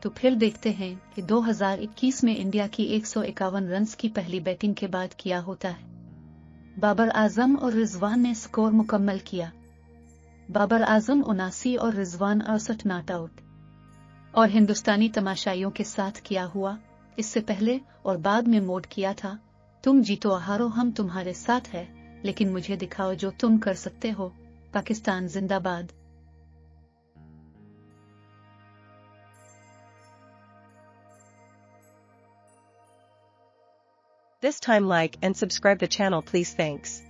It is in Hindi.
तो फिर देखते हैं कि 2021 में इंडिया की 151 रन्स की पहली बैटिंग के बाद क्या होता है। बाबर आजम और रिजवान ने स्कोर मुकम्मल किया। बाबर आजम 79 और रिजवान 68 नॉट आउट। और हिंदुस्तानी तमाशाइयों के साथ क्या हुआ, इससे पहले और बाद में मोड किया था, तुम जीतो हारो हम तुम्हारे साथ है, लेकिन मुझे दिखाओ जो तुम कर सकते हो। पाकिस्तान जिंदाबाद। This time like and subscribe the channel please. Thanks.